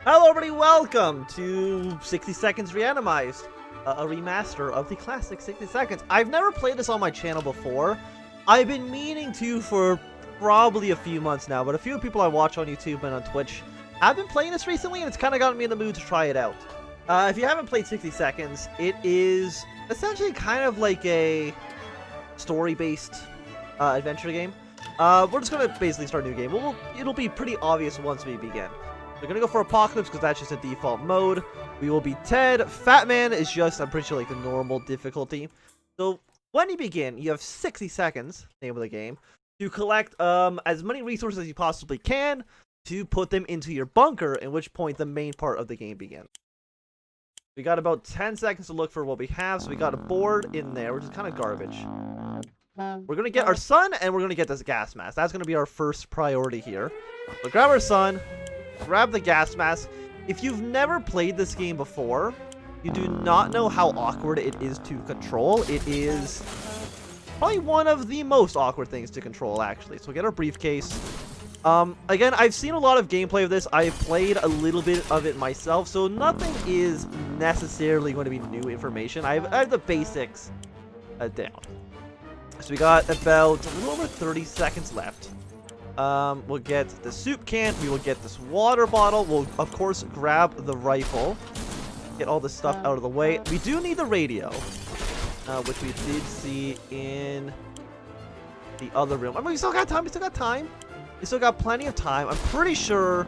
Hello everybody, welcome to 60 Seconds Reatomized, a remaster of the classic 60 Seconds. I've never played this on my channel before. I've been meaning to for probably a few months now, but a few people I watch on YouTube and on Twitch have been playing this recently, and it's kind of gotten me in the mood to try it out. If you haven't played 60 Seconds, it is essentially kind of like a story-based adventure game. We're just going to basically start a new game. It'll be pretty obvious once we begin. We're gonna go for Apocalypse because that's just a default mode. We will be Ted. Fat Man is just, I'm pretty sure, like the normal difficulty. So when you begin, you have 60 seconds, name of the game, to collect as many resources as you possibly can to put them into your bunker, at which point the main part of the game begins. We got about 10 seconds to look for what we have, so we got a board in there, which is kind of garbage. We're gonna get our sun, and we're gonna get this gas mask. That's gonna be our first priority here. So grab our sun. Grab the gas mask. If you've never played this game before, you do not know how awkward it is to control. It is probably one of the most awkward things to control, actually. So we'll get our briefcase. Again, I've seen a lot of gameplay of this. I've played a little bit of it myself, so nothing is necessarily going to be new information. I have the basics down. So we got about a little over 30 seconds left. We'll get the soup can, we will get this water bottle, we'll of course grab the rifle, get all this stuff out of the way. We do need the radio, which we did see in the other room. I mean, we still got time, we still got plenty of time. I'm pretty sure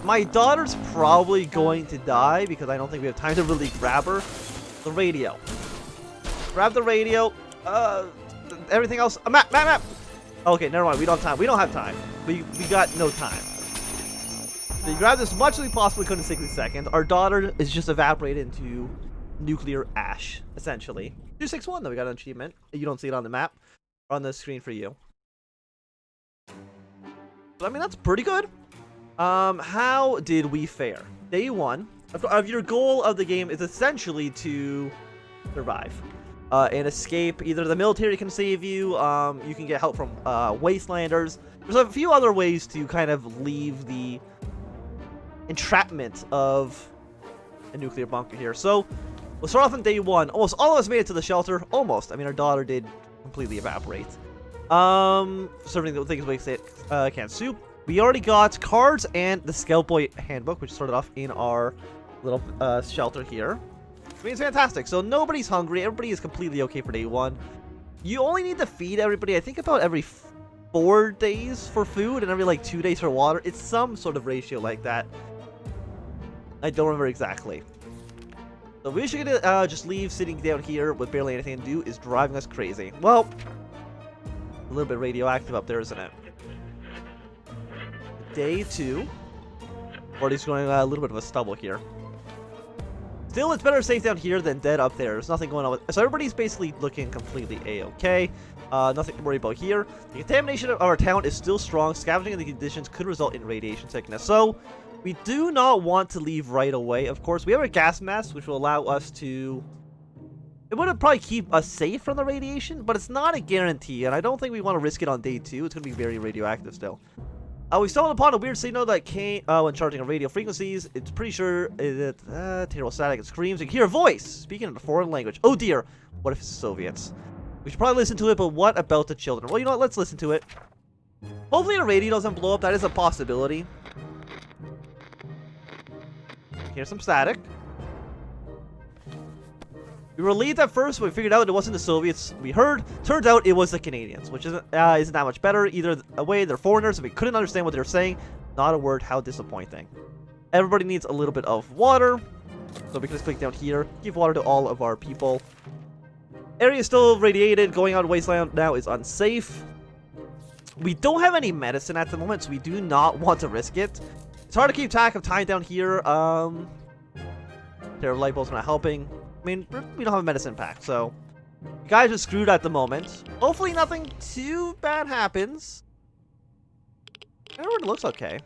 my daughter's probably going to die because I don't think we have time to really grab her. The radio. Grab the radio, everything else, map! Okay, never mind. We don't have time. We don't have time. We got no time. So you grab as much as we possibly could in 60 seconds. Our daughter is just evaporated into nuclear ash, essentially. 261, though. We got an achievement. You don't see it on the map. Or on the screen for you. So, I mean, that's pretty good. How did we fare? Day one of your goal of the game is essentially to survive. And escape. Either the military can save you, you can get help from wastelanders. There's a few other ways to kind of leave the entrapment of a nuclear bunker here. So, we'll start off on day one. Almost all of us made it to the shelter. Almost. I mean, our daughter did completely evaporate. Serving the things we say, canned soup. We already got cards and the Scout Boy handbook, which started off in our little shelter here. I mean, it's fantastic. So nobody's hungry. Everybody is completely okay for day one. You only need to feed everybody, I think, about every 4 days for food and every, like, 2 days for water. It's some sort of ratio like that. I don't remember exactly. So we should just leave sitting down here with barely anything to do is driving us crazy. Well, a little bit radioactive up there, isn't it? Day two. Already going a little bit of a stubble here. Still, it's better safe down here than dead up there. There's nothing going on with... So everybody's basically looking completely A-okay. Nothing to worry about here. The contamination of our town is still strong. Scavenging in the conditions could result in radiation sickness. So, we do not want to leave right away. Of course, we have a gas mask, which will allow us to... It would probably keep us safe from the radiation, but it's not a guarantee, and I don't think we want to risk it on day two. It's going to be very radioactive still. We stumbled upon a weird signal that came when charging on radio frequencies. It's pretty sure that terrible static and screams. You can hear a voice speaking in a foreign language. Oh dear, what if it's the Soviets? We should probably listen to it, but what about the children? Well, you know what? Let's listen to it. Hopefully the radio doesn't blow up. That is a possibility. Here's some static. We were relieved at first, but we figured out it wasn't the Soviets we heard. Turns out it was the Canadians, which isn't that much better. Either way, they're foreigners, and we couldn't understand what they were saying. Not a word. How disappointing. Everybody needs a little bit of water, so we can just click down here. Give water to all of our people. Area is still radiated. Going out wasteland now is unsafe. We don't have any medicine at the moment, so we do not want to risk it. It's hard to keep track of time down here. Terrible light bulbs not helping. I mean, we don't have a medicine pack, so you guys are screwed at the moment. Hopefully nothing too bad happens. Everyone looks okay.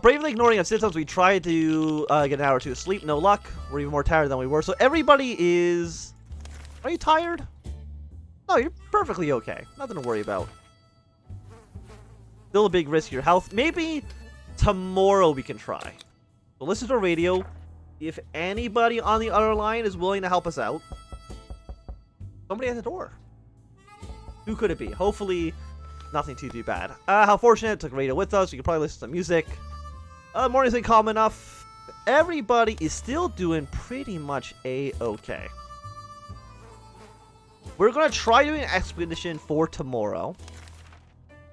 Bravely ignoring our symptoms, we tried to get an hour or two of sleep. No luck. We're even more tired than we were. So everybody is... Are you tired? No, you're perfectly okay. Nothing to worry about. Still a big risk to your health. Maybe tomorrow we can try. So listen to our radio. If anybody on the other line is willing to help us out. Somebody at the door. Who could it be? Hopefully, nothing too bad. How fortunate, took radio with us. We could probably listen to music. Morning's been calm enough. Everybody is still doing pretty much a-okay. We're going to try doing an expedition for tomorrow.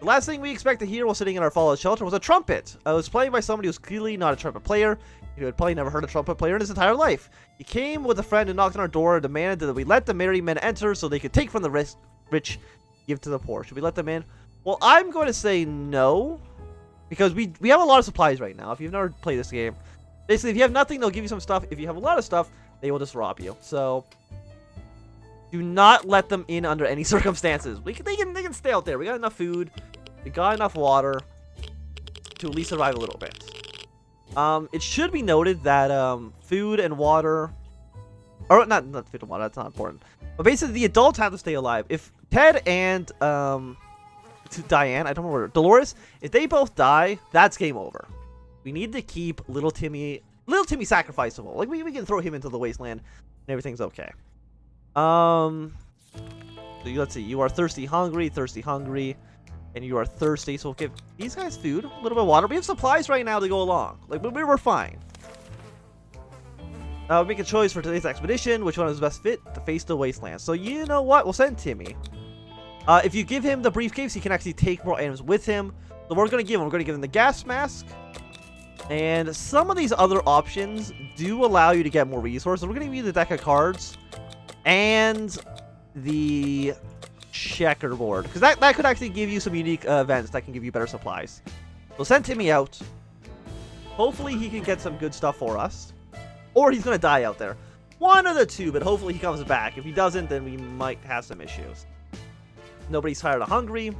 The last thing we expect to hear while sitting in our fallout shelter was a trumpet. It was played by somebody who's clearly not a trumpet player. He had probably never heard a trumpet player in his entire life. He came with a friend and knocked on our door and demanded that we let the merry men enter so they could take from the rich, give to the poor. Should we let them in? Well, I'm going to say no. Because we have a lot of supplies right now. If you've never played this game, basically, if you have nothing, they'll give you some stuff. If you have a lot of stuff, they will just rob you. So, do not let them in under any circumstances. They can stay out there. We got enough food. We got enough water to at least survive a little bit. It should be noted that food and water, or not food and water. That's not important. But basically, the adults have to stay alive. If Ted and Diane, I don't remember, Dolores, if they both die, that's game over. We need to keep little Timmy sacrificable. Like we can throw him into the wasteland, and everything's okay. So let's see. You are thirsty, hungry, and you are thirsty. So we'll give these guys food, a little bit of water. We have supplies right now to go along. Like we're fine. Make a choice for today's expedition. Which one is best fit to face the wasteland? So you know what? We'll send Timmy. If you give him the briefcase, he can actually take more items with him. So we're going to give him the gas mask. And some of these other options do allow you to get more resources. We're going to give you the deck of cards and the checkerboard. Because that could actually give you some unique events that can give you better supplies. So send Timmy out. Hopefully he can get some good stuff for us. Or he's going to die out there. One of the two, but hopefully he comes back. If he doesn't, then we might have some issues. Nobody's tired or hungry.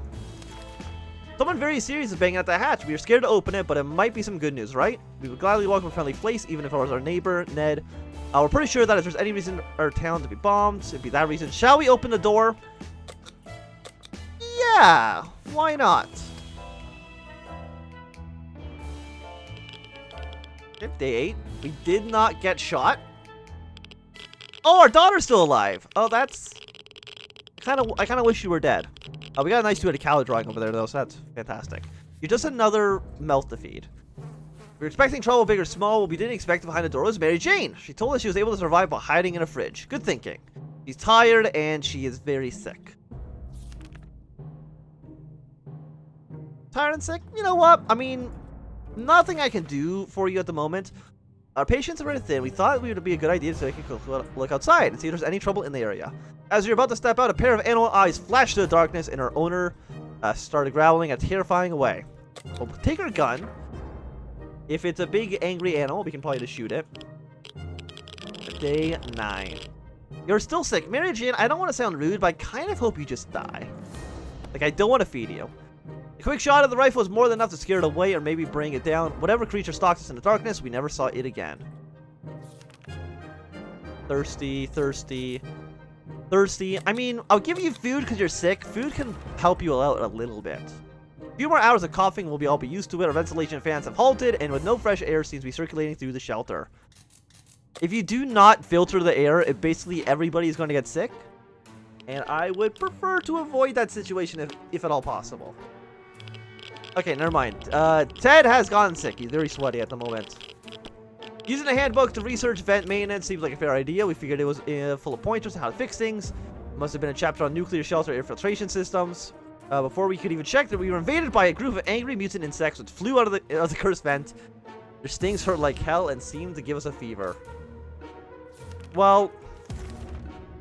Someone very serious is banging at the hatch. We are scared to open it, but it might be some good news, right? We would gladly welcome a friendly place, even if it was our neighbor, Ned. We're pretty sure that if there's any reason our town to be bombed, it'd be that reason. Shall we open the door? Yeah, why not? Okay, day 8. We did not get shot. Oh, our daughter's still alive. Oh, that's... I kind of wish you were dead. We got a nice 2-headed cow drawing over there, though, so that's fantastic. You're just another mouth to feed. We were expecting trouble, big or small. What we didn't expect behind the door was Mary Jane. She told us she was able to survive by hiding in a fridge. Good thinking. She's tired, and she is very sick. Tired and sick? You know what? I mean, nothing I can do for you at the moment. Our patience are very thin. We thought it would be a good idea to take a look outside and see if there's any trouble in the area. As we were about to step out, a pair of animal eyes flashed to the darkness, and our owner started growling and terrifying away. We'll take our gun. If it's a big, angry animal, we can probably just shoot it. Day 9. You're still sick. Mary Jane, I don't want to sound rude, but I kind of hope you just die. Like, I don't want to feed you. A quick shot of the rifle was more than enough to scare it away or maybe bring it down. Whatever creature stalked us in the darkness, we never saw it again. Thirsty. I mean, I'll give you food because you're sick. Food can help you out a little bit. A few more hours of coughing, we'll all be used to it. Our ventilation fans have halted, and with no fresh air seems to be circulating through the shelter. If you do not filter the air, basically everybody is going to get sick. And I would prefer to avoid that situation if at all possible. Okay, never mind. Ted has gotten sick. He's very sweaty at the moment. Using a handbook to research vent maintenance seems like a fair idea. We figured it was full of pointers on how to fix things. Must have been a chapter on nuclear shelter air filtration systems. Before we could even check that, we were invaded by a group of angry mutant insects which flew out of the cursed vent. Their stings hurt like hell and seemed to give us a fever. Well,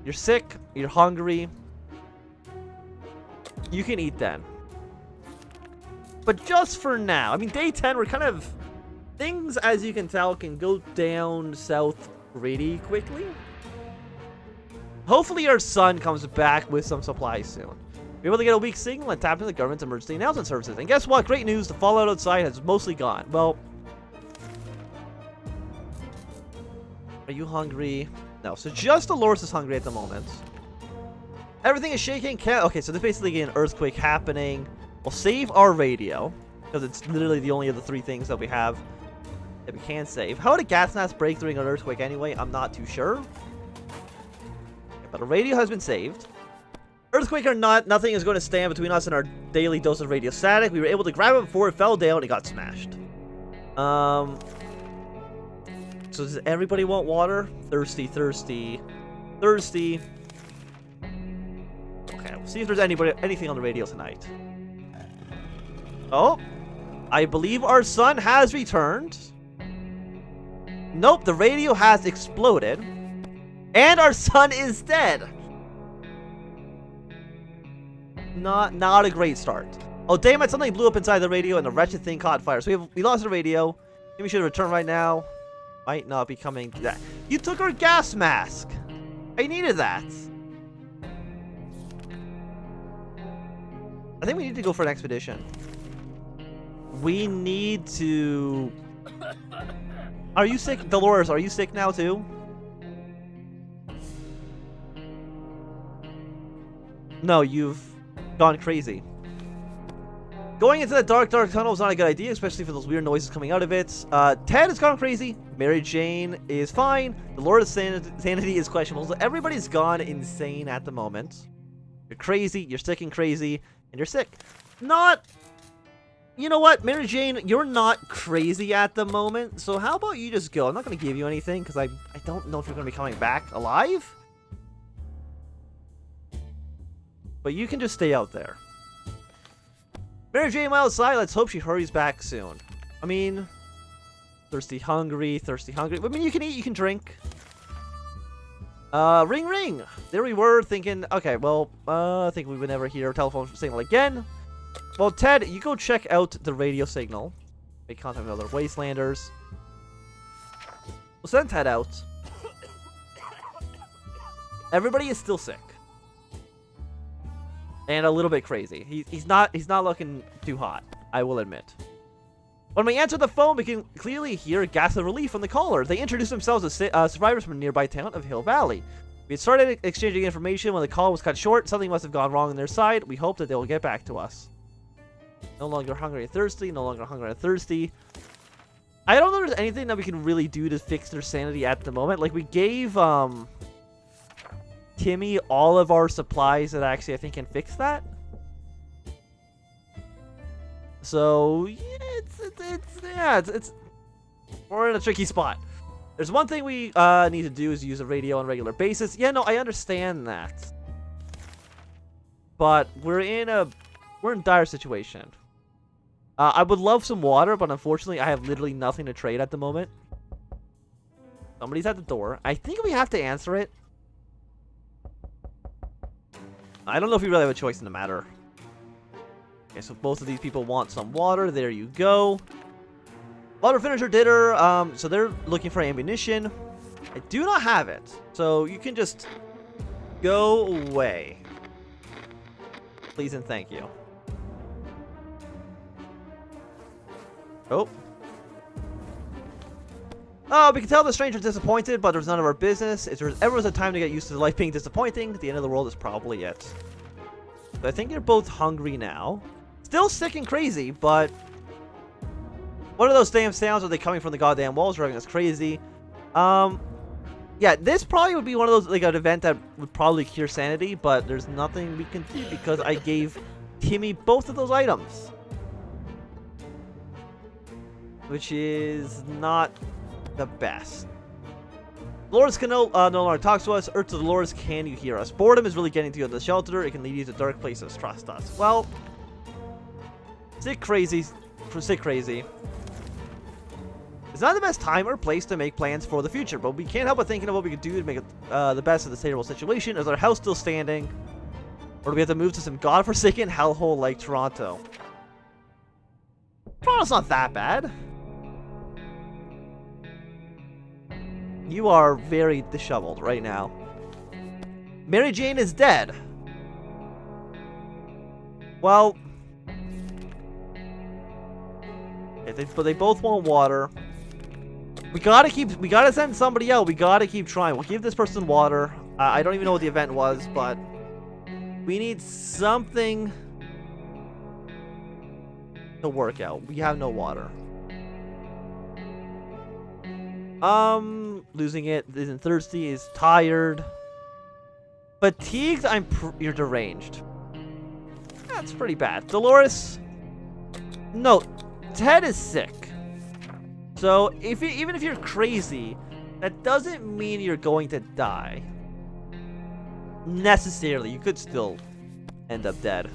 you're sick. You're hungry. You can eat then. But just for now, I mean, day 10, we're kind of... Things, as you can tell, can go down south pretty quickly. Hopefully our son comes back with some supplies soon. We're able to get a weak signal and tap into the government's emergency announcement services. And guess what? Great news, the fallout outside has mostly gone. Well... Are you hungry? No, so just Dolores is hungry at the moment. Everything is shaking. Okay, so there's basically an earthquake happening. We'll save our radio. Because it's literally the only of the 3 things that we have that we can save. How would a gas mask break during an earthquake anyway? I'm not too sure. Yeah, but a radio has been saved. Earthquake or not, nothing is going to stand between us and our daily dose of radio static. We were able to grab it before it fell down and it got smashed. So does everybody want water? Thirsty, thirsty, thirsty. Okay, we'll see if there's anything on the radio tonight. Oh, I believe our sun has returned. Nope, the radio has exploded. And our sun is dead. Not a great start. Oh, damn it, something blew up inside the radio and the wretched thing caught fire. So we lost the radio. Maybe we should return right now. Might not be coming. You took our gas mask. I needed that. I think we need to go for an expedition. We need to... Are you sick? Dolores, are you sick now too? No, you've gone crazy. Going into that dark tunnel is not a good idea, especially for those weird noises coming out of it. Ted has gone crazy. Mary Jane is fine. Dolores' sanity is questionable. So everybody's gone insane at the moment. You're crazy, you're sick and crazy, and you're sick. Not... You know what, Mary Jane, you're not crazy at the moment, so how about you just go? I'm not going to give you anything, because I don't know if you're going to be coming back alive. But you can just stay out there. Mary Jane, outside, let's hope she hurries back soon. I mean, thirsty, hungry, thirsty, hungry. I mean, you can eat, you can drink. Ring, ring. There we were, thinking, okay, well, I think we would never hear a telephone signal again. Well, Ted, you go check out the radio signal. Make contact with other Wastelanders. We'll send Ted out. Everybody is still sick. And a little bit crazy. He's not looking too hot, I will admit. When we answer the phone, we can clearly hear a gasp of relief from the caller. They introduced themselves as survivors from a nearby town of Hill Valley. We had started exchanging information when the call was cut short. Something must have gone wrong on their side. We hope that they will get back to us. No longer hungry and thirsty. No longer hungry and thirsty. I don't know if there's anything that we can really do to fix their sanity at the moment. Like, we gave Timmy all of our supplies that actually I think can fix that. So yeah, it's we're in a tricky spot. There's one thing we need to do is use a radio on a regular basis. Yeah, no, I understand that. But we're in a dire situation. I would love some water, but unfortunately, I have literally nothing to trade at the moment. Somebody's at the door. I think we have to answer it. I don't know if we really have a choice in the matter. Okay, so both of these people want some water. There you go. Water finisher dinner. So they're looking for ammunition. I do not have it. So you can just go away. Please and thank you. Oh. Oh, we can tell the stranger's disappointed, but there's none of our business. If there ever was a time to get used to life being disappointing, the end of the world is probably it. So I think you're both hungry now. Still sick and crazy, but... What are those damn sounds? Are they coming from the goddamn walls, driving us crazy? Yeah, this probably would be one of those, like, an event that would probably cure sanity, but there's nothing we can do because I gave Timmy both of those items. Which is not the best. Dolores can no longer talk to us. Earth to Dolores, can you hear us? Boredom is really getting to you at the shelter. It can lead you to dark places. Trust us. Well, sick crazy. Sick crazy. It's not the best time or place to make plans for the future, but we can't help but thinking of what we could do to make it the best of this terrible situation. Is our house still standing? Or do we have to move to some godforsaken hellhole like Toronto? Toronto's not that bad. You are very disheveled right now. Mary Jane is dead. Well, but they both want water. We gotta send somebody out. We gotta keep trying. We'll give this person water. I don't even know what the event was, but we need something to work out. We have no water. Losing it. Isn't thirsty. Is tired. Fatigued. You're deranged. That's pretty bad. Dolores. No, Ted is sick. So even if you're crazy, that doesn't mean you're going to die. Necessarily, you could still end up dead.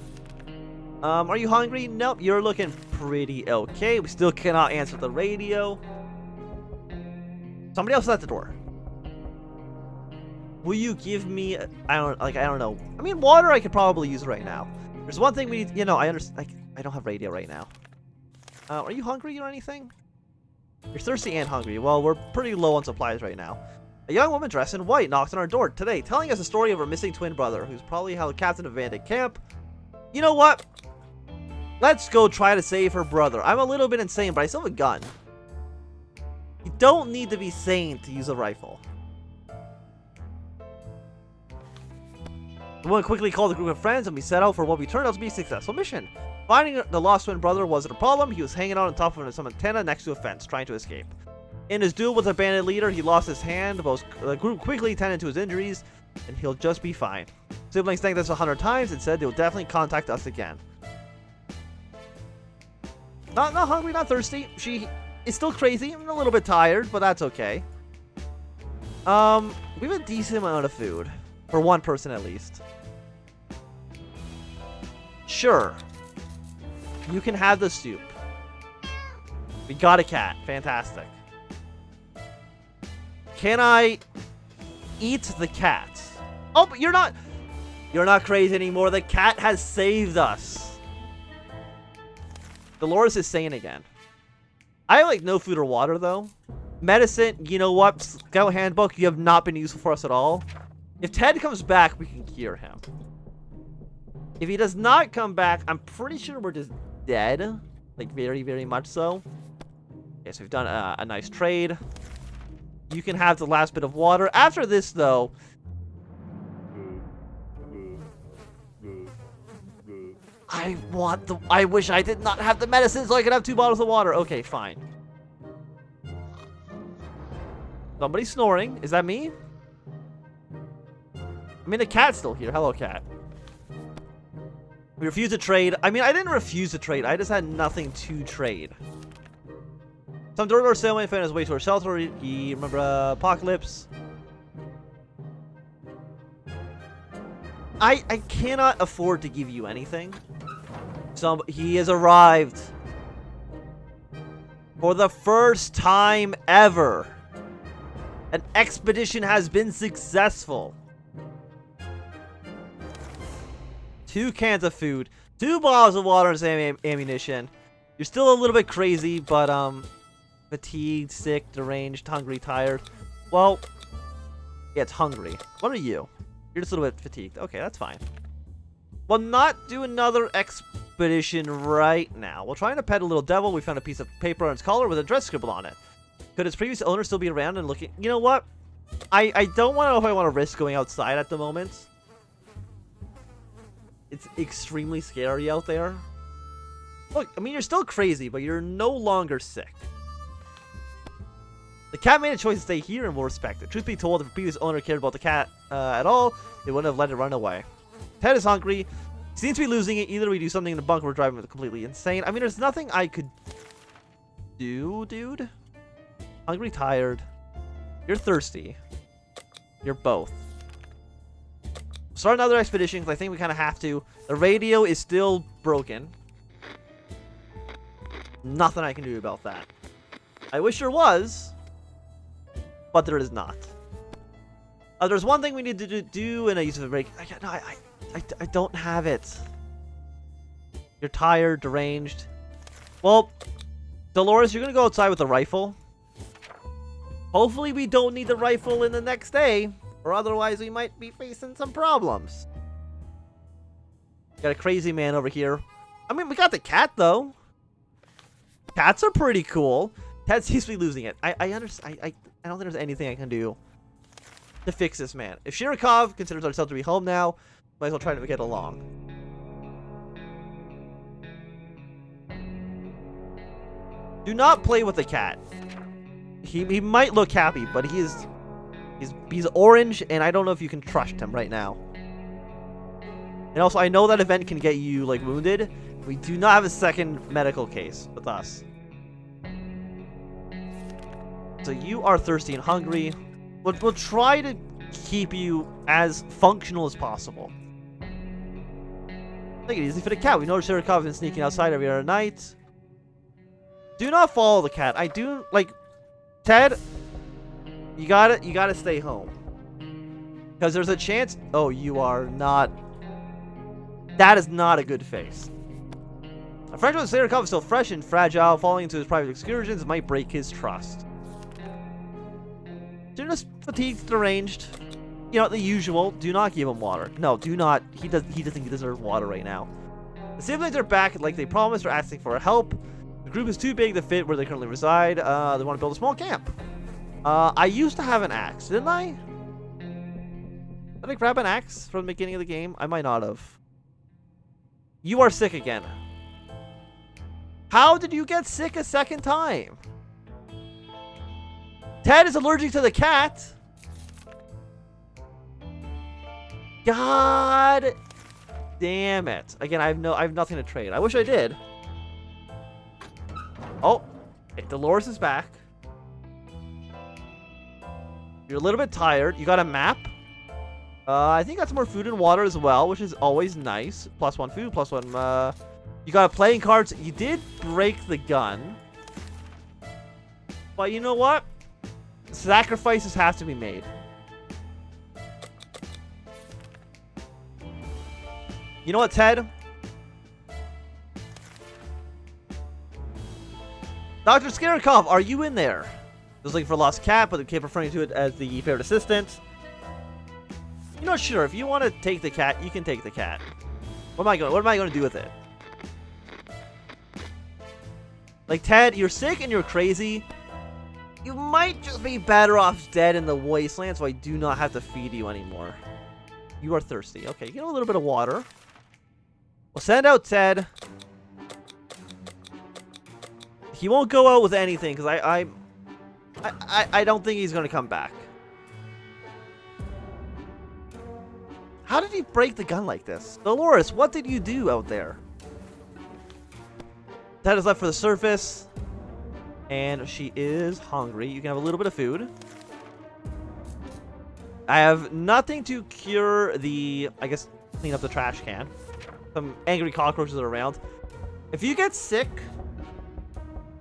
Are you hungry? Nope, you're looking pretty okay. We still cannot answer the radio. Somebody else is at the door. Will you give me? I don't know. I mean, water I could probably use right now. There's one thing we need. You know, I understand. I don't have radio right now. Are you hungry or anything? You're thirsty and hungry. Well, we're pretty low on supplies right now. A young woman dressed in white knocks on our door today, telling us the story of her missing twin brother, who's probably held captain of a bandit camp. You know what? Let's go try to save her brother. I'm a little bit insane, but I still have a gun. You don't need to be sane to use a rifle. The woman quickly called a group of friends, and we set out for what we turned out to be a successful mission. Finding the lost twin brother wasn't a problem. He was hanging out on top of some antenna next to a fence, trying to escape. In his duel with a bandit leader, he lost his hand. The group quickly tended to his injuries, and he'll just be fine. Siblings thanked us 100 times and said they'll definitely contact us again. Not hungry, not thirsty. She is still crazy and a little bit tired, but that's okay. We have a decent amount of food. For one person at least. Sure. You can have the soup. We got a cat. Fantastic. Can I eat the cat? Oh, but you're not crazy anymore. The cat has saved us. Dolores is sane again. I have like no food or water though. Medicine, you know what? Scout handbook, you have not been useful for us at all. If Ted comes back, we can cure him. If he does not come back, I'm pretty sure we're just dead. Like very, very much so. Okay, so we've done a nice trade. You can have the last bit of water. After this, though... I wish I did not have the medicine so I could have 2 bottles of water. Okay, fine. Somebody's snoring. Is that me? I mean, the cat's still here. Hello, cat. We refused to trade. I mean, I didn't refuse to trade. I just had nothing to trade. Some dirt or sailman found his way to our shelter. He remember Apocalypse. I cannot afford to give you anything. He has arrived. For the first time ever. An expedition has been successful. 2 cans of food, 2 bottles of water, and some ammunition. You're still a little bit crazy, but fatigued, sick, deranged, hungry, tired. Well, yeah, it's hungry. What are you? You're just a little bit fatigued. Okay, that's fine. We'll not do another expedition right now. We'll try to pet a little devil. We found a piece of paper on its collar with a dress scribbled on it. Could its previous owner still be around and looking? You know what? I don't know if I want to risk going outside at the moment. It's extremely scary out there. Look, I mean, you're still crazy, but you're no longer sick. The cat made a choice to stay here, and we'll respect it. Truth be told, if the previous owner cared about the cat at all, they wouldn't have let it run away. Ted is hungry. He seems to be losing it. Either we do something in the bunker or drive him completely insane. I mean, there's nothing I could do, dude. Hungry, tired. You're thirsty. You're both. Start another expedition, because I think we kind of have to. The radio is still broken. Nothing I can do about that. I wish there was, but there is not. There's one thing we need to do, and I use a break. I don't have it. You're tired, deranged. Well, Dolores, you're going to go outside with a rifle. Hopefully we don't need the rifle in the next day, or otherwise we might be facing some problems. Got a crazy man over here. I mean, we got the cat, though. Cats are pretty cool. Ted seems to be losing it. I understand. I don't think there's anything I can do to fix this man. If Shirikov considers ourselves to be home now, might as well try to get along. Do not play with the cat. He might look happy, but he's orange, and I don't know if you can trust him right now. And also, I know that event can get you, like, wounded. We do not have a second medical case with us. So you are thirsty and hungry. We'll try to keep you as functional as possible. Take it easy for the cat. We noticed Sherikov has been sneaking outside every other night. Do not follow the cat. I do, like, Ted, you gotta stay home. Because there's a chance. Oh, you are not. That is not a good face. A friendship with Sherikov is still fresh and fragile. Falling into his private excursions might break his trust. Student fatigued, deranged. You know, the usual. Do not give him water. No, do not. He doesn't deserve water right now. The siblings are back like they promised, or asking for help. The group is too big to fit where they currently reside. They want to build a small camp. I used to have an axe, didn't I? Did I grab an axe from the beginning of the game? I might not have. You are sick again. How did you get sick a second time? Ted is allergic to the cat. God damn it. Again, I have nothing to trade. I wish I did. Oh, Dolores is back. You're a little bit tired. You got a map. I think that's more food and water as well, which is always nice. +1 food, +1. You got playing cards. You did break the gun. But you know what? Sacrifices have to be made. You know what, Ted? Dr. Skerikov, are you in there? Just looking for a lost cat, but they keep referring to it as the favorite assistant. You know, sure, if you want to take the cat, you can take the cat. What am I going to do with it? Like, Ted, you're sick and you're crazy. You might just be better off dead in the wasteland, so I do not have to feed you anymore. You are thirsty. Okay, get a little bit of water. We'll send out Ted. He won't go out with anything, because I don't think he's going to come back. How did he break the gun like this? Dolores, what did you do out there? Ted is left for the surface. And she is hungry. You can have a little bit of food. I have nothing to cure the, I guess, clean up the trash can. Some angry cockroaches are around. If you get sick,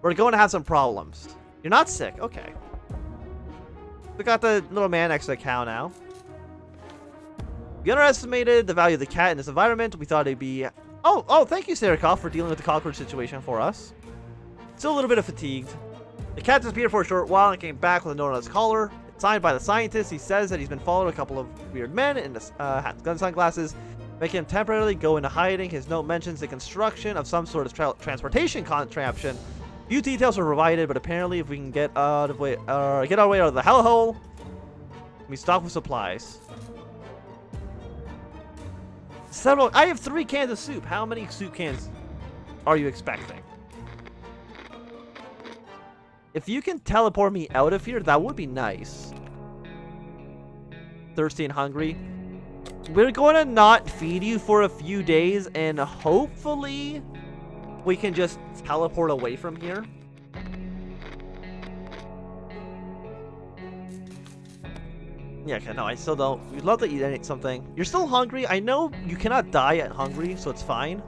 we're going to have some problems. You're not sick. Okay. We got the little man next to the cow now. We underestimated the value of the cat in this environment. We thought it'd be... Oh, thank you, Sherikov, for dealing with the cockroach situation for us. Still a little bit of fatigued. The cat disappeared for a short while and came back with a note on his collar. It's signed by the scientist. He says that he's been following a couple of weird men in gun sunglasses, making him temporarily go into hiding. His note mentions the construction of some sort of transportation contraption. Few details are provided, but apparently if we can get our way out of the hellhole, we stock with supplies. I have 3 cans of soup. How many soup cans are you expecting? If you can teleport me out of here, that would be nice. Thirsty and hungry. We're going to not feed you for a few days, and hopefully we can just teleport away from here. Yeah, okay, no, I still don't. We'd love to eat something. You're still hungry. I know you cannot die at hungry, so it's fine.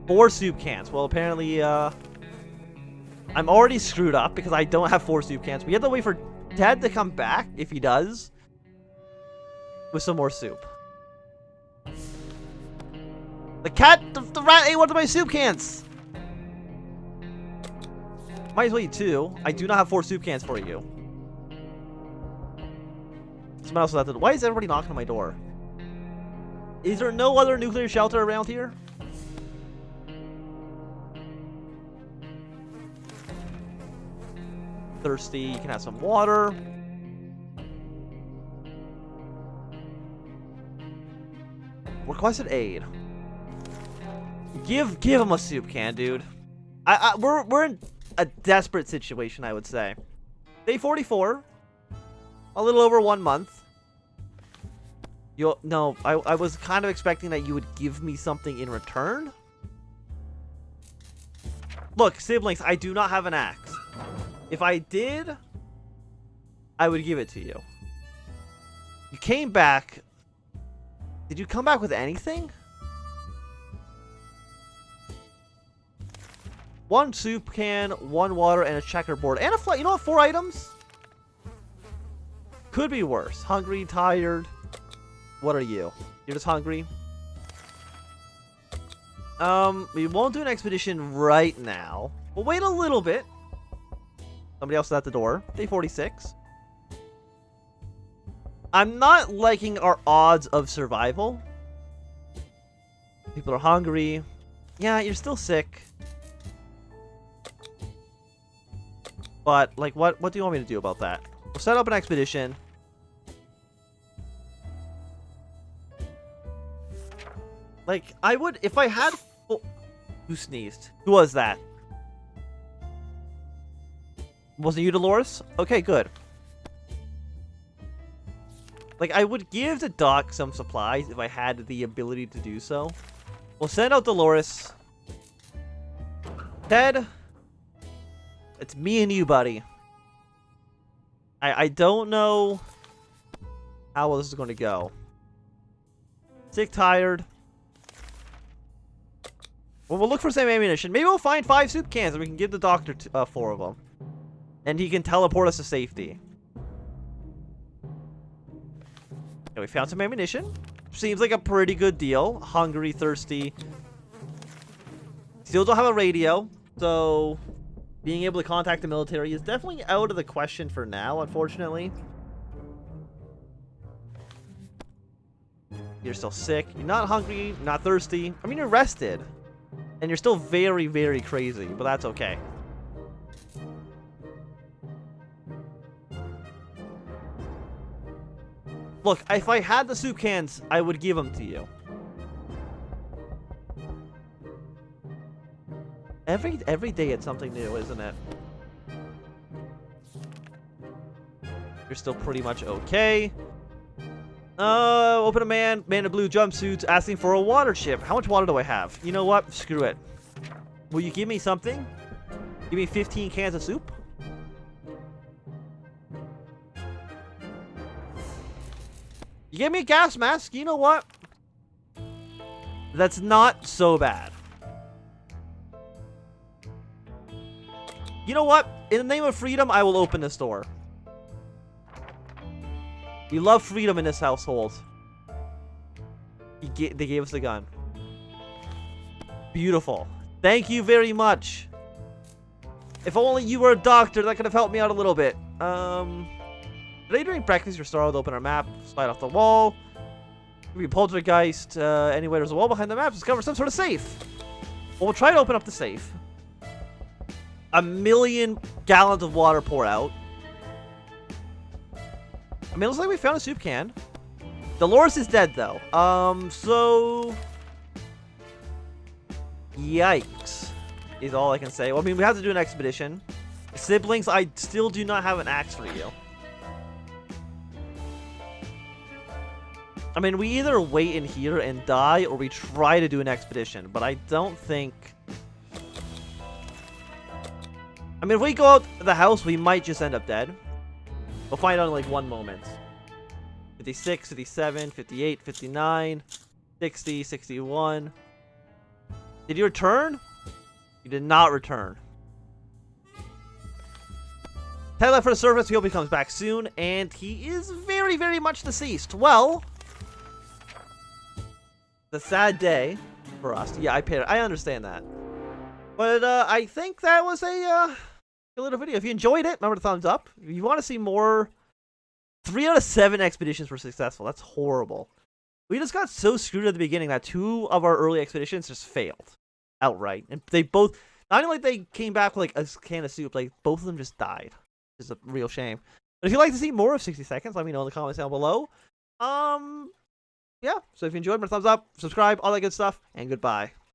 4 soup cans. Well, apparently, I'm already screwed up because I don't have 4 soup cans. We have to wait for Ted to come back, if he does, with some more soup. The cat, the rat ate one of my soup cans! Might as well eat 2. I do not have 4 soup cans for you. Someone else will have to... Why is everybody knocking on my door? Is there no other nuclear shelter around here? Thirsty, you can have some water. Requested aid. Give him a soup can, dude. We're in a desperate situation, I would say. Day 44. A little over 1 month. No, I was kind of expecting that you would give me something in return. Look, siblings, I do not have an axe. If I did, I would give it to you. You came back. Did you come back with anything? 1 soup can, 1 water, and a checkerboard. And a flag. You know what? 4 items? Could be worse. Hungry, tired. What are you? You're just hungry? We won't do an expedition right now. We'll wait a little bit. Somebody else is at the door. Day 46. I'm not liking our odds of survival. People are hungry. Yeah, you're still sick. But, like, what do you want me to do about that? We'll set up an expedition. Like, I would, if I had... Oh, who sneezed? Who was that? Wasn't you, Dolores? Okay, good. Like, I would give the doc some supplies if I had the ability to do so. We'll send out Dolores. Ted, it's me and you, buddy. I don't know how well this is going to go. Sick, tired. Well, we'll look for some ammunition. Maybe we'll find 5 soup cans and we can give the doctor 4 of them. And he can teleport us to safety. Okay, we found some ammunition. Seems like a pretty good deal. Hungry, thirsty. Still don't have a radio. So, being able to contact the military is definitely out of the question for now, unfortunately. You're still sick. You're not hungry, not thirsty. I mean, you're rested. And you're still very, very crazy, but that's okay. Look, if I had the soup cans, I would give them to you. Every day it's something new, isn't it? You're still pretty much okay. Open a man in blue jumpsuits asking for a water chip. How much water do I have? You know what? Screw it. Will you give me something? Give me 15 cans of soup? You gave me a gas mask. You know what? That's not so bad. You know what? In the name of freedom, I will open this door. We love freedom in this household. They gave us the gun. Beautiful. Thank you very much. If only you were a doctor, that could have helped me out a little bit. Today during breakfast, you're startled to open our map, slide off the wall. Maybe poltergeist. Anyway, there's a wall behind the map. Discover some sort of safe. Well, we'll try to open up the safe. 1,000,000 gallons of water pour out. I mean, it looks like we found a soup can. Dolores is dead, though. So... Yikes. Is all I can say. Well, I mean, we have to do an expedition. Siblings, I still do not have an axe for you. I mean, we either wait in here and die, or we try to do an expedition. But I don't think... I mean, if we go out the house, we might just end up dead. We'll find out in like 1 moment. 56, 57, 58, 59, 60, 61. Did you return? You did not return. Ted left for the surface. We hope he comes back soon. And he is very, very much deceased. Well, the sad day for us. Yeah, I understand that. But I think that was a good little video. If you enjoyed it, remember to thumbs up. If you want to see more, 3 out of 7 expeditions were successful. That's horrible. We just got so screwed at the beginning that 2 of our early expeditions just failed outright. And they both, not only like they came back with like a can of soup, like both of them just died. It's a real shame. But if you'd like to see more of 60 Seconds, let me know in the comments down below. Yeah, so if you enjoyed, remember to thumbs up, subscribe, all that good stuff, and goodbye.